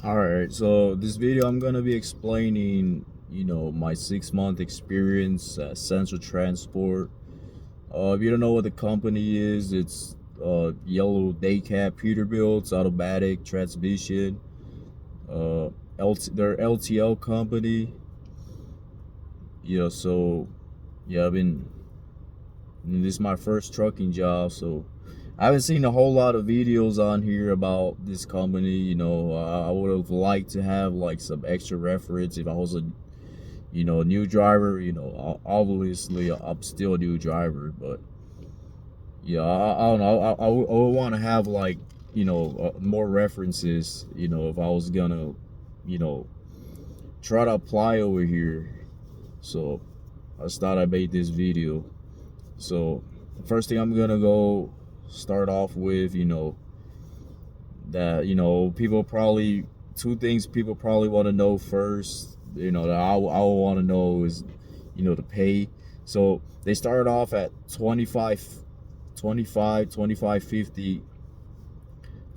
All right, so this video I'm gonna be explaining, my 6 month experience at Central Transport. If you don't know what the company is, it's yellow day cab Peterbilt's automatic transmission. They're LTL company. So yeah, this is my first trucking job, so I haven't seen a whole lot of videos on here about this company. I would have liked to have like some extra reference if I was a new driver. Obviously I'm still a new driver, but yeah, I don't know. I would want to have like more references. If I was gonna you know try to apply over here. So I just thought I made this video. So the first thing I'm gonna go start off with, that people probably two things people probably want to know first. That I want to know is the pay. So they started off at 25.50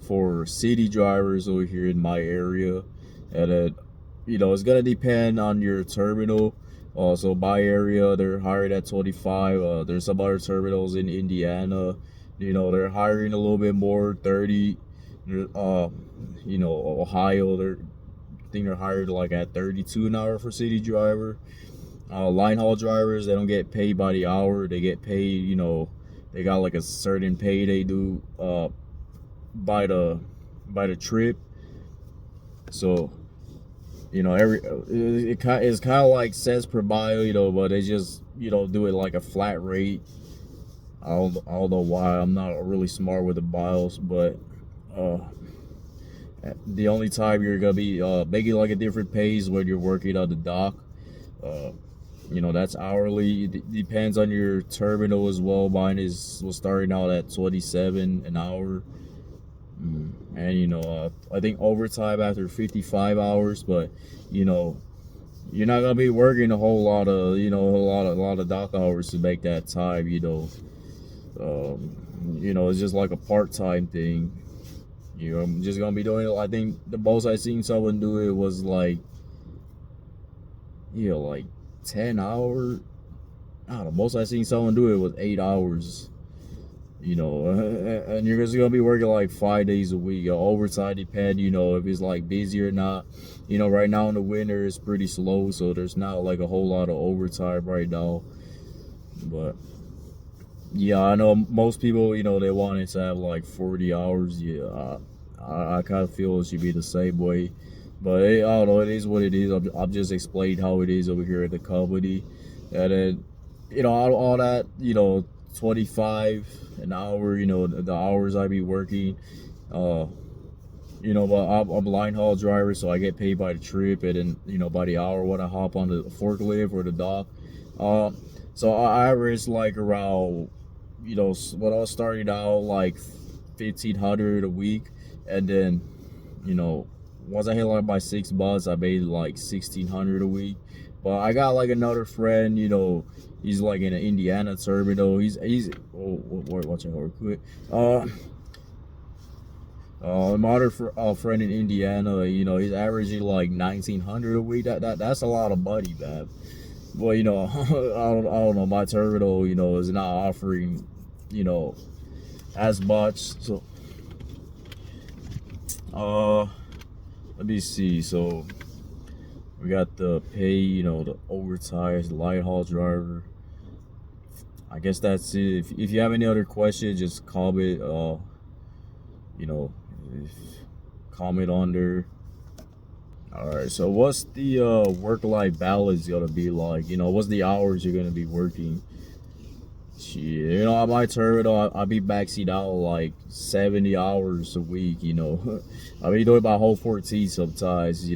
for city drivers over here in my area, and then it's gonna depend on your terminal. So my area, they're hired at 25. There's some other terminals in Indiana, they're hiring a little bit more, 30. Ohio, I think they're hired like at 32 an hour for city driver. Line haul drivers, they don't get paid by the hour. They get paid, they got like a certain pay they do by the trip. So it's kind of like cents per mile, but they just do it like a flat rate. I don't know why. I'm not really smart with the miles, but uh the only time you're gonna be making like a different pay is when you're working on the dock. uh that's hourly. It depends on your terminal as well. Mine was starting out at 27 an hour. And I think overtime after 55 hours, but you're not gonna be working a whole lot of a lot of dock hours to make that time. It's just like a part-time thing. I'm just gonna be doing it. I think the most I seen someone do it was like like 10 hours. I don't know, most I seen someone do it was 8 hours. And you're just gonna be working like 5 days a week. Overtime depend, if it's like busy or not. Right now in the winter it's pretty slow, so there's not like a whole lot of overtime right now. But yeah, I know most people, they want it to have like 40 hours. Yeah, I kind of feel it should be the same way. But I don't know, it is what it is. I'm just explaining how it is over here at the company. And then, all that, 25 an hour, the hours I be working. But I'm a line haul driver, so I get paid by the trip and then, by the hour when I hop on the forklift or the dock. So I average like around, when I was starting out, like 1,500 a week. And then, once I hit like my 6 months, I made like 1,600 a week. But I got like another friend, he's like in an Indiana terminal. Watch out real quick. My other friend in Indiana, he's averaging like 1,900 a week. That's a lot of money, man. Well, I don't know. My terminal, is not offering, as much. So, let me see. So we got the pay, the overtime, the light haul driver. I guess that's it. If you have any other questions, just comment. Comment under. All right. So what's the work-life balance gonna be like? What's the hours you're gonna be working? Shit, at my terminal, I'll be backseat out like 70 hours a week. I mean, doing my whole 14 sometimes.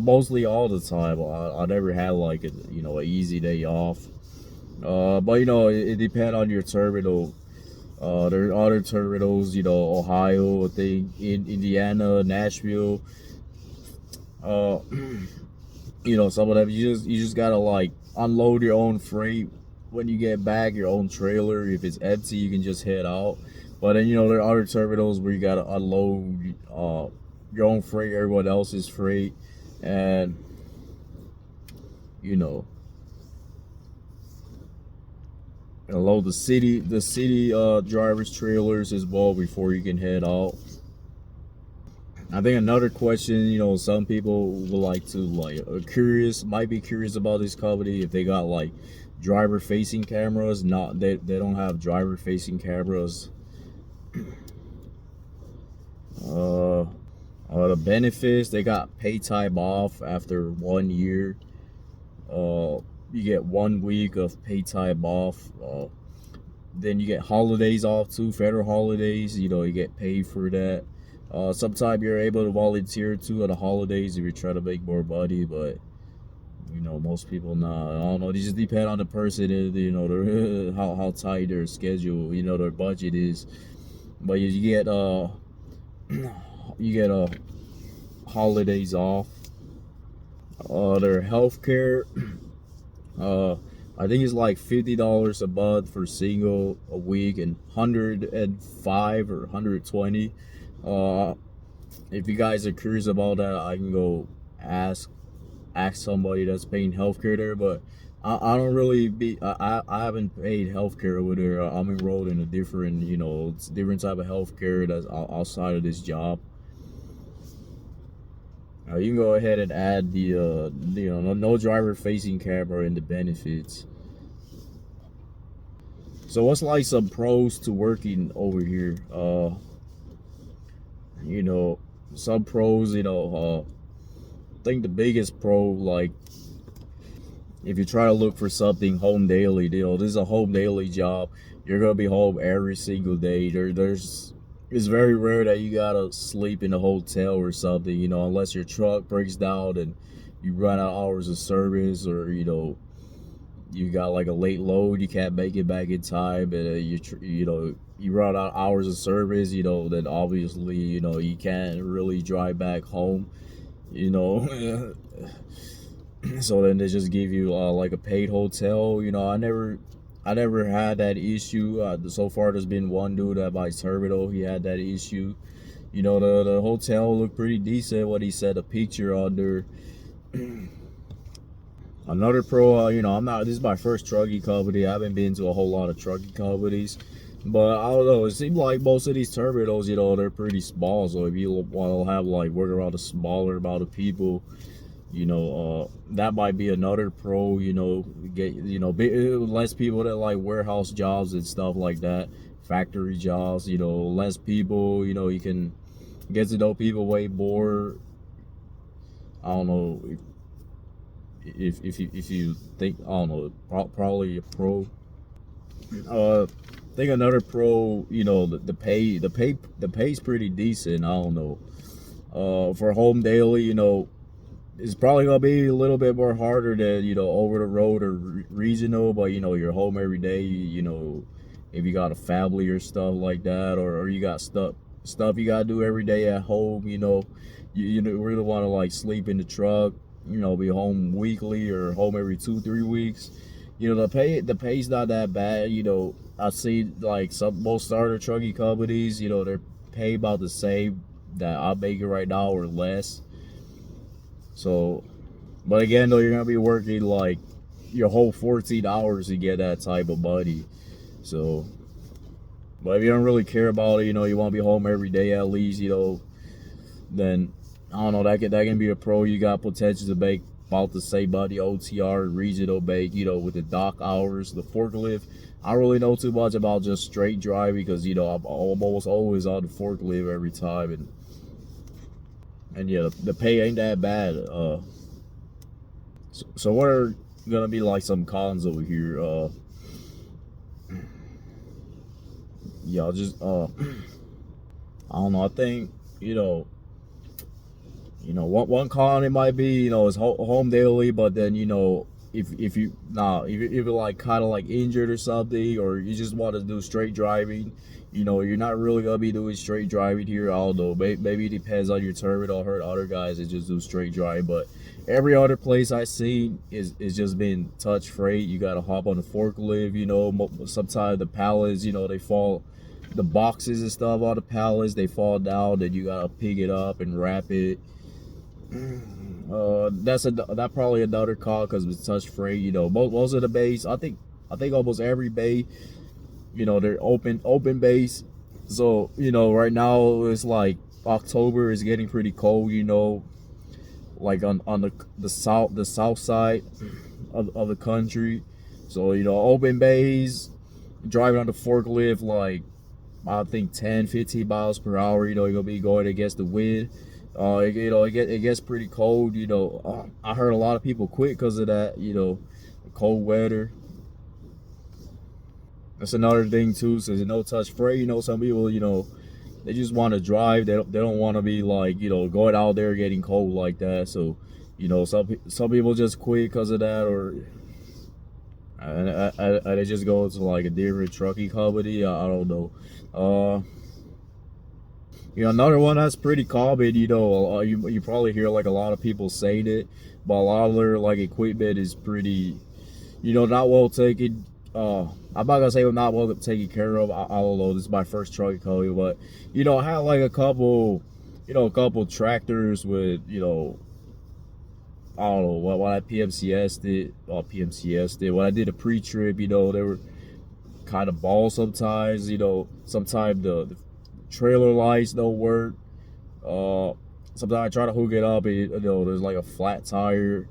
Mostly all the time. I never had like a easy day off. But it depends on your terminal. There are other terminals, Ohio, I think, in Indiana, Nashville. Uh, some of them you just gotta like unload your own freight when you get back, your own trailer. If it's empty, you can just head out. But then there are other terminals where you gotta unload your own freight, everyone else's freight, and you know, and load the city drivers trailers as well before you can head out. I think another question, some people would like to might be curious about this company if they got like driver facing cameras. Not they don't have driver facing cameras. The benefits, they got pay time off after 1 year. You get 1 week of pay time off. Then you get holidays off too, federal holidays. You get paid for that. Sometimes you're able to volunteer too at the holidays if you try to make more money, but most people not. I don't know. It just depend on the person, their, how tight their schedule, their budget is. But you get holidays off. Their healthcare, I think it's like $50 a month for single, a week, and 105 or 120. If you guys are curious about that, I can go ask somebody that's paying healthcare there. But I don't really I haven't paid healthcare over there. I'm enrolled in a different it's different type of healthcare that's outside of this job. You can go ahead and add the no driver facing camera in the benefits. So what's like some pros to working over here? Some pros, I think the biggest pro, like if you try to look for something home daily, this is a home daily job. You're gonna be home every single day. It's very rare that you gotta sleep in a hotel or something, unless your truck breaks down and you run out hours of service, or you got like a late load, you can't make it back in time, and you run out hours of service, then obviously you can't really drive back home, so then they just give you like a paid hotel. I never had that issue. So far, there's been one dude at my terminal. He had that issue. The hotel looked pretty decent. What he said, a picture on there. Another pro, I'm not. This is my first trucking company. I haven't been to a whole lot of trucking companies, but I don't know. It seems like most of these terminals, they're pretty small. So if you want to have work around a smaller amount of people, that might be another pro. Get less people that like warehouse jobs and stuff like that, factory jobs. Less people. You can get to know people way more. I don't know if you think, I don't know, probably a pro. I think another pro. The pay's pretty decent. I don't know. For home daily, it's probably gonna be a little bit more harder than over the road or regional, but you're home every day. If you got a family or stuff like that, or you got stuff you gotta do every day at home. You really want to sleep in the truck. Be home weekly or home every 2-3 weeks. The pay's not that bad. I see most starter trucking companies. They're pay about the same that I'm making right now or less. So, but again, though, you're gonna be working your whole 14 hours to get that type of money. So, but if you don't really care about it, you want to be home every day at least, then I don't know. That can be a pro. You got potential to make about the same money OTR regional make. With the dock hours, the forklift. I don't really know too much about just straight driving because I'm almost always on the forklift every time, and yeah, the pay ain't that bad. So what are gonna be some cons over here? Yeah, just I don't know. I think one con it might be is home daily, but then if you're kind of injured or something, or you just want to do straight driving, you're not really gonna be doing straight driving here. I don't know, maybe it depends on your terminal. I heard other guys that just do straight driving, but every other place I seen is just been touch freight. You gotta hop on the forklift. Sometimes the pallets, they fall the boxes and stuff, all the pallets, they fall down, then you gotta pick it up and wrap it. That probably another call because it's touch free. You know, most of the bays, I think almost every bay, you know, they're open bays. So you know, right now it's like October is getting pretty cold. You know, like on the south side of the country. So you know, open bays, driving on the forklift like I think 10-15 miles per hour. You know, you're gonna be going against the wind. You know, it gets pretty cold. You know, I heard a lot of people quit because of that. You know, cold weather. That's another thing too. Since no touch free, you know, some people, you know, they just want to drive. They don't want to be like, you know, going out there getting cold like that. So, you know, some people just quit because of that, or and they just go to like a different trucking company. I don't know. You know, another one that's pretty common, you know, you probably hear like a lot of people saying it, but a lot of their like equipment is pretty, you know, not well taken. I'm not gonna say not well taken care of. I don't know. This is my first truck company, but you know, I had like a couple tractors with, you know, I don't know what I PMCS did. When I did a pre-trip, you know, they were kind of bald sometimes. You know, sometimes the trailer lights don't work. Sometimes I try to hook it up and, you know, there's like a flat tire.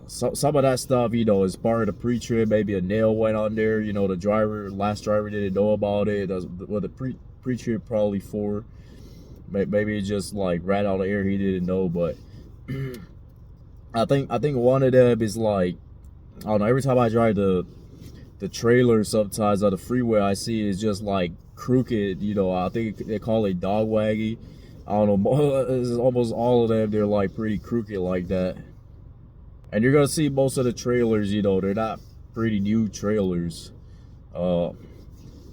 Some of that stuff, you know, is part of the pre-trip. Maybe a nail went on there. You know, the last driver didn't know about it. That's what the pre-trip probably for. Maybe it just like ran out of air. He didn't know, but I think one of them is like, I don't know. Every time I drive the trailer, sometimes on the freeway, I see it's just like crooked. You know, I think they call it dog waggy. I don't know. It's almost all of them. They're like pretty crooked like that. And you're gonna see most of the trailers, you know, they're not pretty new trailers. I don't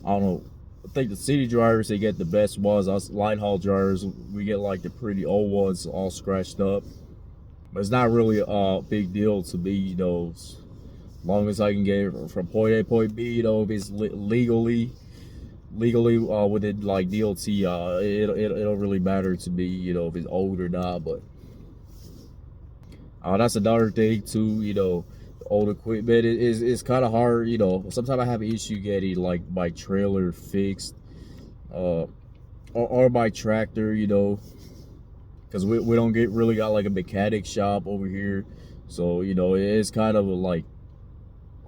know. I think the city drivers, they get the best ones. Us line haul drivers, we get like the pretty old ones all scratched up. But it's not really a big deal to me, you know. As long as I can get it from point A to point B, you know, if it's legally within like DOT, it don't really matter to me, you know, if it's old or not. But that's another thing too, you know, old equipment is kind of hard, you know. Sometimes I have an issue getting like my trailer fixed, or my tractor, you know, because we don't really got like a mechanic shop over here. So, you know, it's kind of like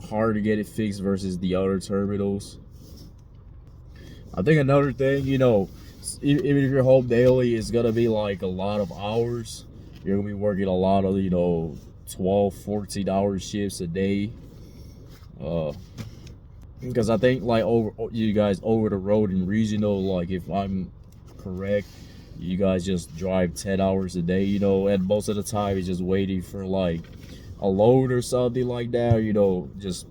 hard to get it fixed versus the other terminals. I think another thing, you know, even if you're home daily, it's gonna be like a lot of hours. You're gonna be working a lot of, you know, 12-14 hour shifts a day. Because I think like you guys over the road and regional, like if I'm correct, you guys just drive 10 hours a day, you know, and most of the time it's just waiting for like a load or something like that, you know, just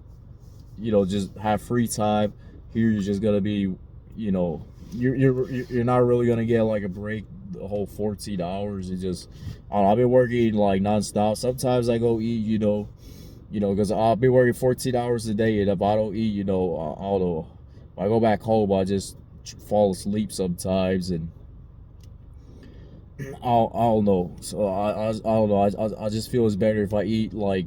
have free time. Here you're just gonna be, you know, you're not really gonna get like a break the whole 14 hours. It just, I've been working like nonstop. Sometimes I go eat, you know, because I'll be working 14 hours a day, and if I don't eat, you know, I don't know. When I go back home, I just fall asleep sometimes, and I don't know. So I don't know. I just feel it's better if I eat like,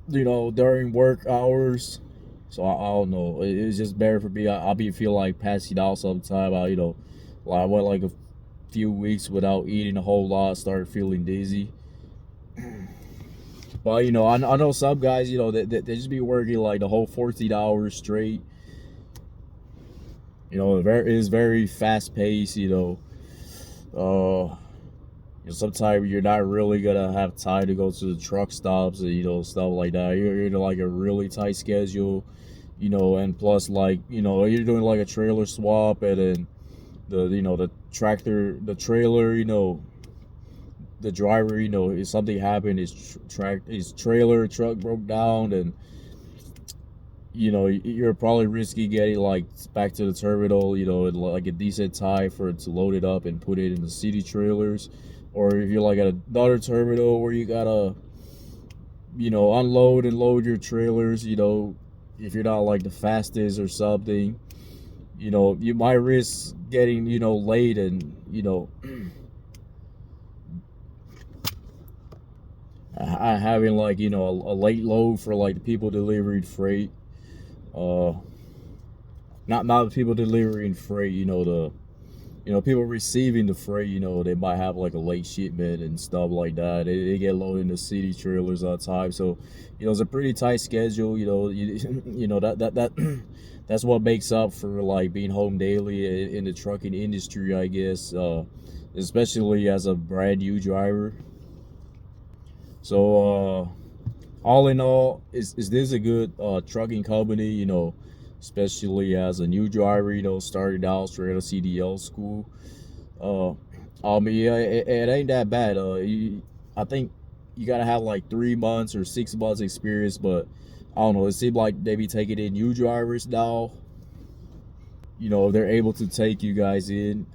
you know, during work hours. So I don't know. It's just better for me. I'll feel like passing out sometime. You know, like I went like a few weeks without eating a whole lot, started feeling dizzy. But you know, I know some guys, you know, they just be working like the whole 14 hours straight. You know, it is very fast paced. You know, sometimes you're not really gonna have time to go to the truck stops and, you know, stuff like that. You're in like a really tight schedule, you know, and plus like, you know, you're doing like a trailer swap, and then the trailer, you know, the driver, you know, if something happened, his trailer truck broke down, and you know, you're probably risky getting like back to the terminal, you know, in like a decent time for it to load it up and put it in the city trailers. Or if you're like at another terminal where you gotta, you know, unload and load your trailers, you know, if you're not like the fastest or something, you know, you might risk getting, you know, late and, you know, having like, you know, a late load for like the people delivering freight. Uh, not the people delivering freight, you know, the, you know, people receiving the freight, you know, they might have like a late shipment and stuff like that. They get loaded into city trailers all the time. So, you know, it's a pretty tight schedule, you know, you know, that's what makes up for like being home daily in the trucking industry, I guess, especially as a brand new driver. So, all in all, is this a good trucking company, you know, especially as a new driver, you know, started out straight out of CDL school. Uh, yeah, it ain't that bad. I think you gotta have like 3 months or 6 months experience, but I don't know. It seemed like they be taking in new drivers now. You know, they're able to take you guys in.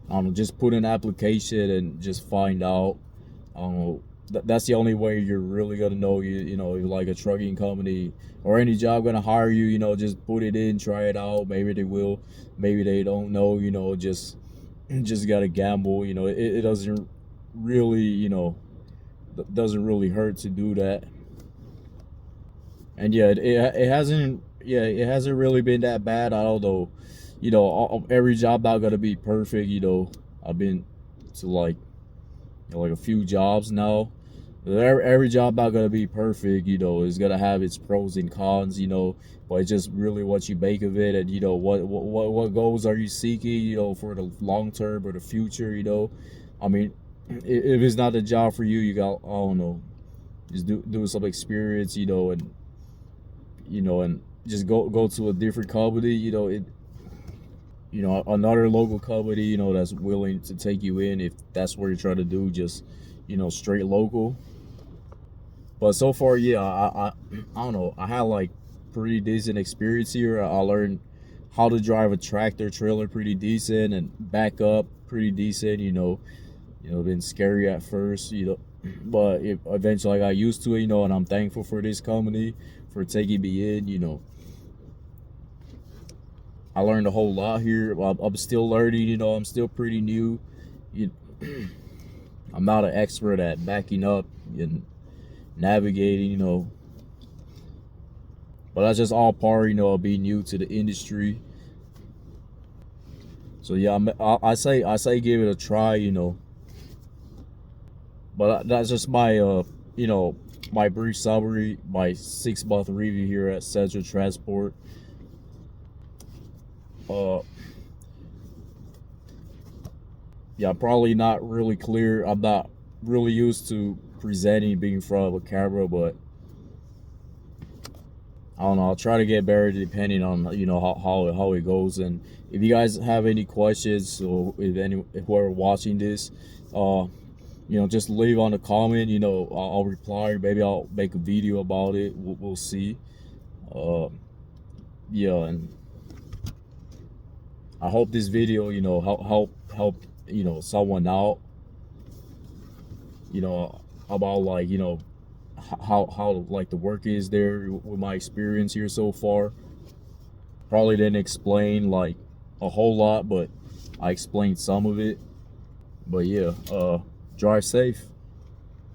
I don't know, just put an application and just find out. I don't know. That's the only way you're really gonna know. You know, like a trucking company or any job gonna hire you. You know, just put it in, try it out. Maybe they will, maybe they don't know. You know, just gotta gamble. You know, it doesn't really, you know, doesn't really hurt to do that. And yeah, it hasn't, yeah, it hasn't really been that bad. Although, you know, every job not gonna be perfect. You know, I've been to like, you know, like a few jobs now. Every job not gonna be perfect. You know, it's gonna have its pros and cons. You know, but it's just really what you make of it, and you know what goals are you seeking. You know, for the long term or the future. You know, I mean, if it's not the job for you, you got, I don't know, just do some experience. You know, and just go to a different company. You know, you know, another local company, you know, that's willing to take you in if that's what you're trying to do, just, you know, straight local. But so far, yeah, I don't know, I had like pretty decent experience here. I learned how to drive a tractor trailer pretty decent and back up pretty decent. Been scary at first, you know, but eventually I got used to it, you know, and I'm thankful for this company for taking me in. You know, I learned a whole lot here. I'm still learning, you know, I'm still pretty new. You, I'm not an expert at backing up and navigating, you know, but that's just all part, you know, of being new to the industry. So yeah, I say give it a try, you know. But that's just my you know, my brief summary, my 6 month review here at Central Transport. Yeah, probably not really clear. I'm not really used to presenting being in front of a camera, but I don't know. I'll try to get better depending on, you know, how it goes. And if you guys have any questions, or if whoever watching this, you know, just leave on a comment. You know, I'll reply. Maybe I'll make a video about it. We'll see. Yeah, and I hope this video, you know, help you know, someone out. You know, about like, you know, how like the work is there with my experience here so far. Probably didn't explain like a whole lot, but I explained some of it. But yeah, drive safe.